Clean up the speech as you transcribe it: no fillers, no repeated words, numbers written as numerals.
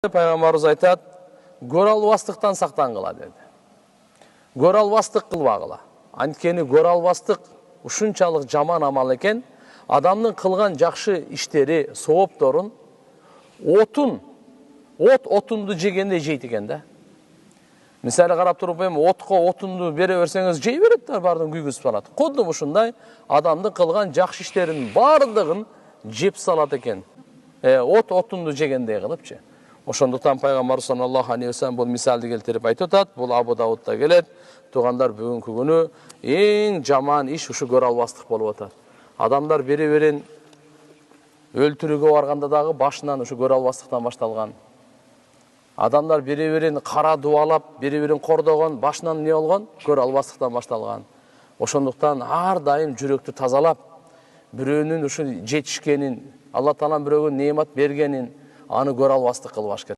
Пайгамбарыбыз айтат, көр албастыктан сактангыла деди. Көр албастык кылбагыла. Анткени көр албастык ушунчалык жаман амал экен, адамдын кылган жакшы иштери, соопторун отунду жегендей жейт экен да. Мисалы карап туруп эми отко отунду бере берсеңиз жей берет да, бардын күйгүзүп салат. Кодум ушундай адамдын кылган жакшы иштеринин бардыгын жеп салат экен. Отунду жегендей кылыпчы. Ошондуктан пайгамбар саллаллаху алейхи вассалам бул мисалды келтирип айтып атат. Бул Абу Даудда келет. Туугандар, бүгүнкү күнү эң жаман иш ушу көр албастык болуп атат. Адамдар бири-бирин өлтүрүүгө барганда дагы башынан ушу көр албастыктан башталган. Адамдар бири-бирин кара дубалап, бири-бирин кордогон, башынан эмне болгон? Көр албастыктан башталган. Ошондуктан ар дайым жүрөктү тазалап, бирөөнүн ушу жетишкенин, Алла Таалам бирөөгө неамат бергенин, аны көр албастык кылбаш керек.